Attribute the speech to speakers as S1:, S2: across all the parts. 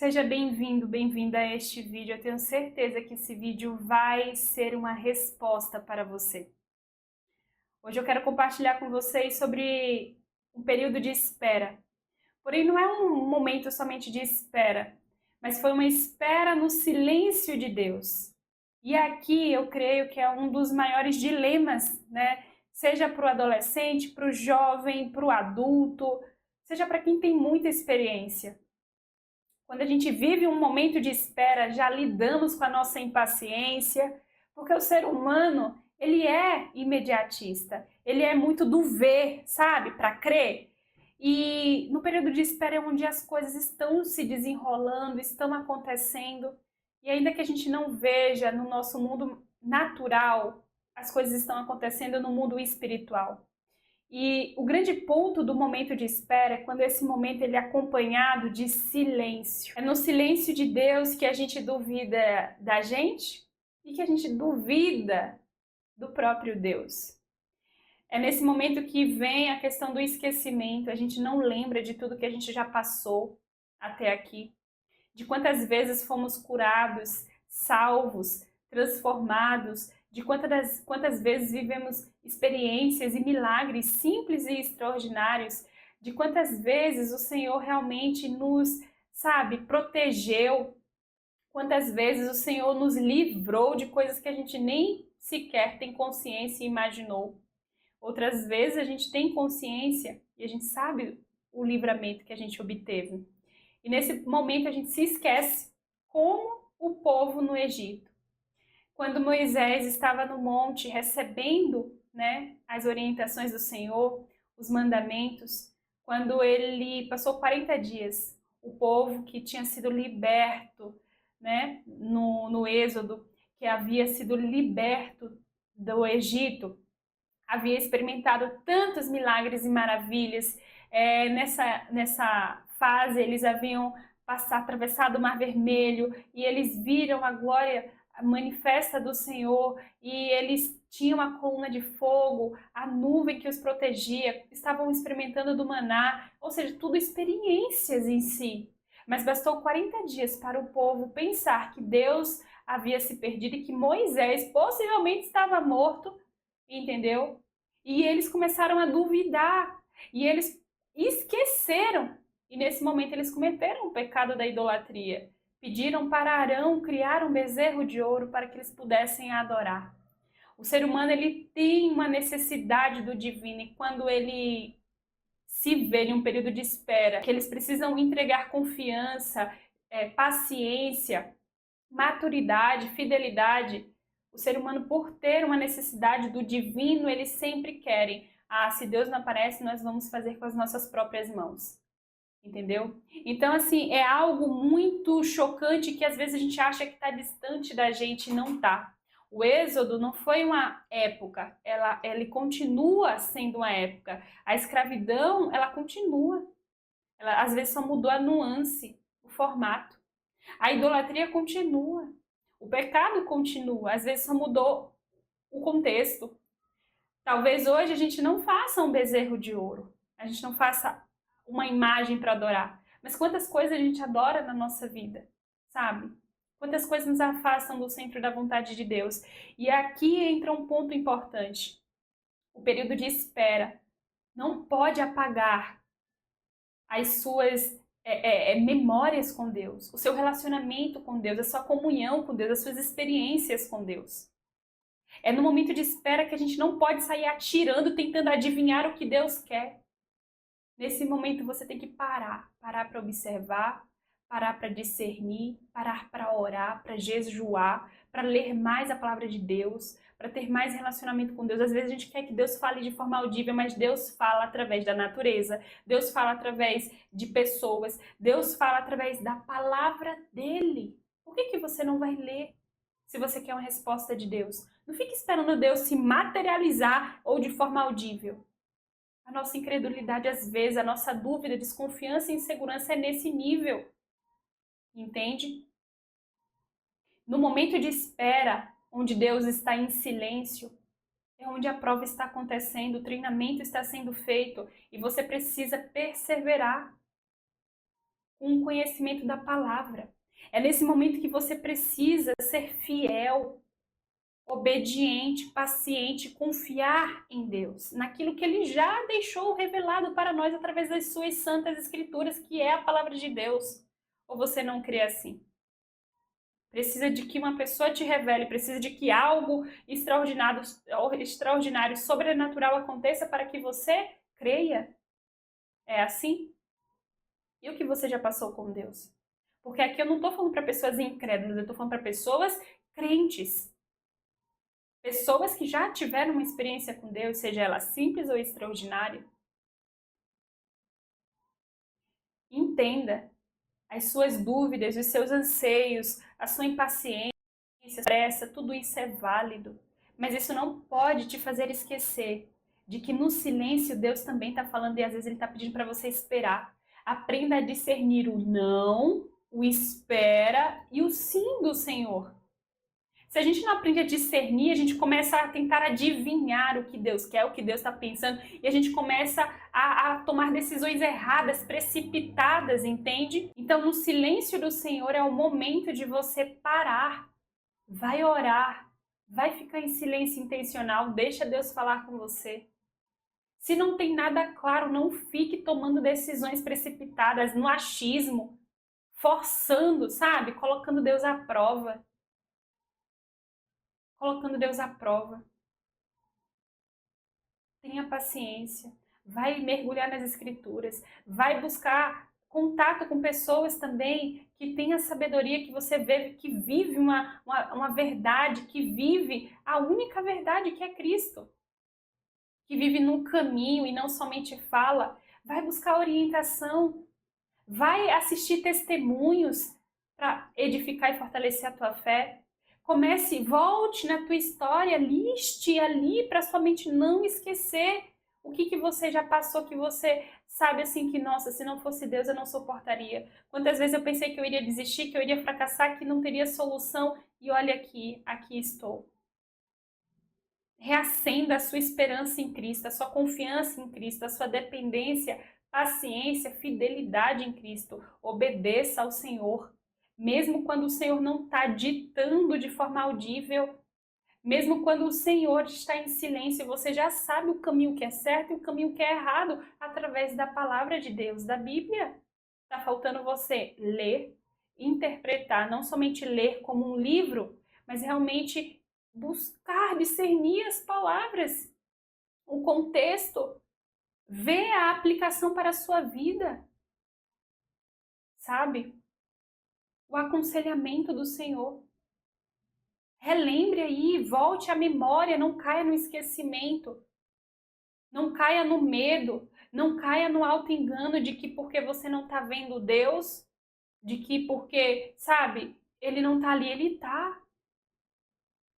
S1: Seja bem-vindo, bem-vinda a este vídeo. Eu tenho certeza que esse vídeo vai ser uma resposta para você. Hoje eu quero compartilhar com vocês sobre um período de espera. Porém, não é um momento somente de espera, mas foi uma espera no silêncio de Deus. E aqui eu creio que é um dos maiores dilemas, né? Seja para o adolescente, para o jovem, para o adulto, seja para quem tem muita experiência. Quando a gente vive um momento de espera, já lidamos com a nossa impaciência, porque o ser humano, ele é imediatista, ele é muito do ver, sabe, para crer. E no período de espera é onde as coisas estão se desenrolando, estão acontecendo, e ainda que a gente não veja no nosso mundo natural, as coisas estão acontecendo no mundo espiritual. E o grande ponto do momento de espera é quando esse momento ele é acompanhado de silêncio. É no silêncio de Deus que a gente duvida da gente e que a gente duvida do próprio Deus. É nesse momento que vem a questão do esquecimento. A gente não lembra de tudo que a gente já passou até aqui, de quantas vezes fomos curados, salvos, transformados, de quantas vezes vivemos experiências e milagres simples e extraordinários, de quantas vezes o Senhor realmente nos, sabe, protegeu, quantas vezes o Senhor nos livrou de coisas que a gente nem sequer tem consciência e imaginou. Outras vezes a gente tem consciência e a gente sabe o livramento que a gente obteve. E nesse momento a gente se esquece, como o povo no Egito. Quando Moisés estava no monte recebendo, né, as orientações do Senhor, os mandamentos, quando ele passou 40 dias, o povo que tinha sido liberto, né, no Êxodo, que havia sido liberto do Egito, havia experimentado tantos milagres e maravilhas. Nessa fase, eles haviam atravessado o Mar Vermelho e eles viram a glória manifesta do Senhor e eles tinham a coluna de fogo, a nuvem que os protegia, estavam experimentando do maná, ou seja, tudo experiências em si. Mas bastou 40 dias para o povo pensar que Deus havia se perdido e que Moisés possivelmente estava morto, entendeu? E eles começaram a duvidar e eles esqueceram. E nesse momento eles cometeram o pecado da idolatria. Pediram para Arão criar um bezerro de ouro para que eles pudessem adorar. O ser humano ele tem uma necessidade do divino e quando ele se vê em um período de espera, que eles precisam entregar confiança, paciência, maturidade, fidelidade, o ser humano, por ter uma necessidade do divino, eles sempre querem: ah, se Deus não aparece, nós vamos fazer com as nossas próprias mãos. Entendeu? Então, assim, é algo muito chocante que às vezes a gente acha que está distante da gente e não está. O Êxodo não foi uma época, ele continua sendo uma época. A escravidão, ela continua. Ela às vezes só mudou a nuance, o formato. A idolatria continua. O pecado continua. Às vezes só mudou o contexto. Talvez hoje a gente não faça um bezerro de ouro. A gente não faça uma imagem para adorar. Mas quantas coisas a gente adora na nossa vida, sabe? Quantas coisas nos afastam do centro da vontade de Deus. E aqui entra um ponto importante. O período de espera não pode apagar as suas memórias com Deus, o seu relacionamento com Deus, a sua comunhão com Deus, as suas experiências com Deus. É no momento de espera que a gente não pode sair atirando, tentando adivinhar o que Deus quer. Nesse momento você tem que parar para observar, parar para discernir, parar para orar, para jejuar, para ler mais a palavra de Deus, para ter mais relacionamento com Deus. Às vezes a gente quer que Deus fale de forma audível, mas Deus fala através da natureza, Deus fala através de pessoas, Deus fala através da palavra dele. Por que você não vai ler se você quer uma resposta de Deus? Não fique esperando Deus se materializar ou de forma audível. A nossa incredulidade, às vezes, a nossa dúvida, desconfiança e insegurança é nesse nível. Entende? No momento de espera, onde Deus está em silêncio, é onde a prova está acontecendo, o treinamento está sendo feito e você precisa perseverar. com o conhecimento da palavra. É nesse momento que você precisa ser fiel, obediente, paciente, confiar em Deus, naquilo que Ele já deixou revelado para nós através das suas santas escrituras, que é a palavra de Deus. Ou você não crê assim? Precisa de que uma pessoa te revele, precisa de que algo extraordinário, sobrenatural aconteça para que você creia. É assim? E o que você já passou com Deus? Porque aqui eu não estou falando para pessoas incrédulas, eu estou falando para pessoas crentes. Pessoas que já tiveram uma experiência com Deus, seja ela simples ou extraordinária. Entenda as suas dúvidas, os seus anseios, a sua impaciência, pressa, tudo isso é válido. Mas isso não pode te fazer esquecer de que no silêncio Deus também está falando e às vezes Ele está pedindo para você esperar. Aprenda a discernir o não, o espera e o sim do Senhor. Se a gente não aprende a discernir, a gente começa a tentar adivinhar o que Deus quer, o que Deus está pensando, e a gente começa a tomar decisões erradas, precipitadas, entende? Então, no silêncio do Senhor é o momento de você parar, vai orar, vai ficar em silêncio intencional, deixa Deus falar com você. Se não tem nada claro, não fique tomando decisões precipitadas, no achismo, forçando, sabe? Colocando Deus à prova. Colocando Deus à prova. Tenha paciência, vai mergulhar nas escrituras, vai buscar contato com pessoas também que têm a sabedoria que você vê, que vive uma verdade, que vive a única verdade que é Cristo, que vive no caminho e não somente fala. Vai buscar orientação, vai assistir testemunhos para edificar e fortalecer a tua fé. Comece, volte na tua história, liste ali para sua mente não esquecer o que você já passou, que você sabe assim que, nossa, se não fosse Deus eu não suportaria. Quantas vezes eu pensei que eu iria desistir, que eu iria fracassar, que não teria solução e olha aqui estou. Reacenda a sua esperança em Cristo, a sua confiança em Cristo, a sua dependência, paciência, fidelidade em Cristo. Obedeça ao Senhor. Mesmo quando o Senhor não está ditando de forma audível, mesmo quando o Senhor está em silêncio, você já sabe o caminho que é certo e o caminho que é errado através da palavra de Deus, da Bíblia. Está faltando você ler, interpretar, não somente ler como um livro, mas realmente buscar discernir as palavras, o contexto, ver a aplicação para a sua vida, sabe? O aconselhamento do Senhor. Relembre aí, volte à memória, não caia no esquecimento, não caia no medo, não caia no auto-engano de que porque você não está vendo Deus, de que porque, sabe, Ele não está ali, Ele está.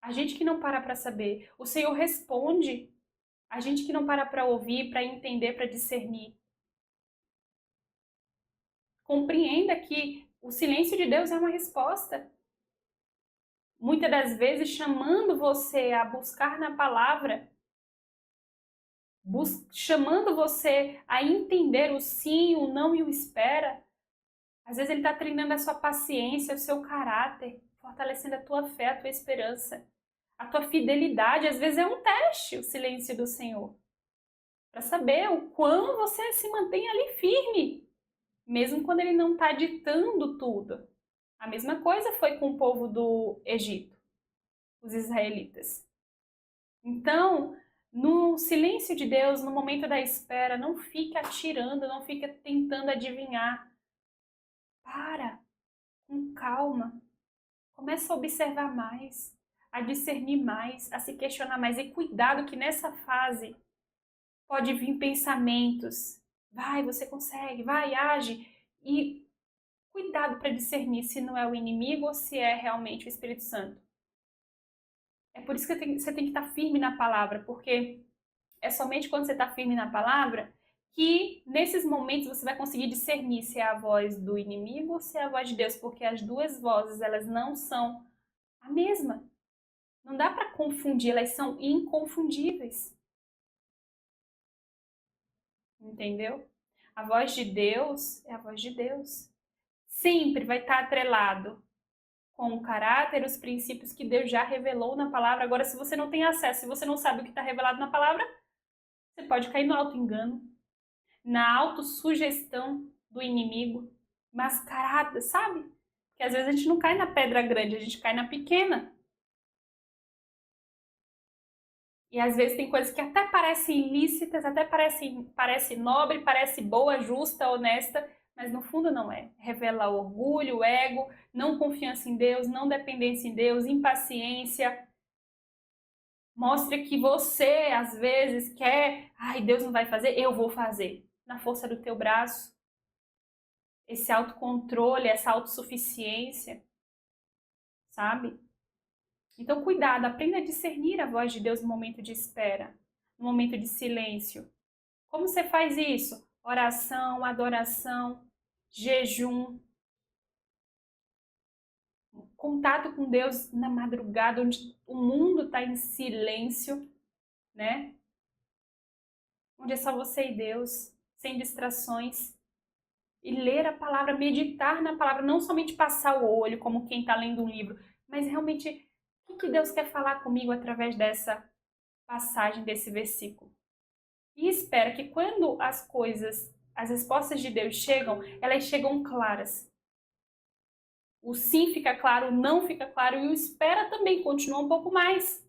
S1: A gente que não para saber, o Senhor responde. A gente que não para ouvir, para entender, para discernir. Compreenda que o silêncio de Deus é uma resposta. Muitas das vezes chamando você a buscar na palavra, chamando você a entender o sim, o não e o espera. Às vezes Ele está treinando a sua paciência, o seu caráter, fortalecendo a tua fé, a tua esperança, a tua fidelidade. Às vezes é um teste o silêncio do Senhor, para saber o quão você se mantém ali firme, mesmo quando Ele não está ditando tudo. A mesma coisa foi com o povo do Egito, os israelitas. Então, no silêncio de Deus, no momento da espera, não fique atirando, não fique tentando adivinhar. Para, com calma. Começa a observar mais, a discernir mais, a se questionar mais. E cuidado que nessa fase pode vir pensamentos. Vai, você consegue, vai, age. E cuidado para discernir se não é o inimigo ou se é realmente o Espírito Santo. É por isso que você tem que estar firme na palavra, porque é somente quando você está firme na palavra que nesses momentos você vai conseguir discernir se é a voz do inimigo ou se é a voz de Deus, porque as duas vozes, elas não são a mesma. Não dá para confundir, elas são inconfundíveis. Entendeu? A voz de Deus é a voz de Deus. sempre vai estar atrelado com o caráter, os princípios que Deus já revelou na palavra. Agora, se você não tem acesso, se você não sabe o que está revelado na palavra, você pode cair no auto-engano, na autossugestão do inimigo, mascarada, sabe? Porque às vezes a gente não cai na pedra grande, a gente cai na pequena. E às vezes tem coisas que até parecem ilícitas, até parece nobre, parece boa, justa, honesta, mas no fundo não é. Revela orgulho, ego, não confiança em Deus, não dependência em Deus, impaciência. Mostra que você, às vezes, quer, ai, Deus não vai fazer, eu vou fazer. Na força do teu braço. Esse autocontrole, essa autossuficiência, sabe? Então, cuidado, aprenda a discernir a voz de Deus no momento de espera, no momento de silêncio. Como você faz isso? Oração, adoração, jejum, contato com Deus na madrugada, onde o mundo está em silêncio, né? Onde é só você e Deus, sem distrações. E ler a palavra, meditar na palavra, não somente passar o olho como quem está lendo um livro, mas realmente o que Deus quer falar comigo através dessa passagem, desse versículo. E espera que quando as coisas, as respostas de Deus chegam, elas chegam claras. O sim fica claro, o não fica claro e o espera também continua um pouco mais.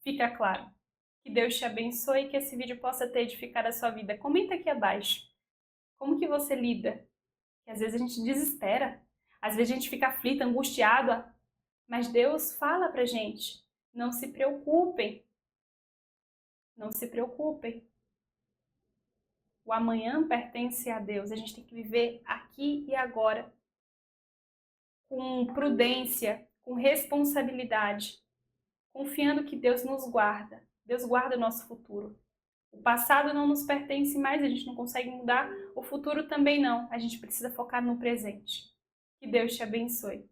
S1: Fica claro. Que Deus te abençoe e que esse vídeo possa ter edificado a sua vida. Comenta aqui abaixo. Como que você lida? Que às vezes a gente desespera, às vezes a gente fica aflita, angustiada, mas Deus fala pra gente, não se preocupem, não se preocupem. O amanhã pertence a Deus, a gente tem que viver aqui e agora, com prudência, com responsabilidade, confiando que Deus nos guarda, Deus guarda o nosso futuro. O passado não nos pertence mais, a gente não consegue mudar, o futuro também não, a gente precisa focar no presente. Que Deus te abençoe.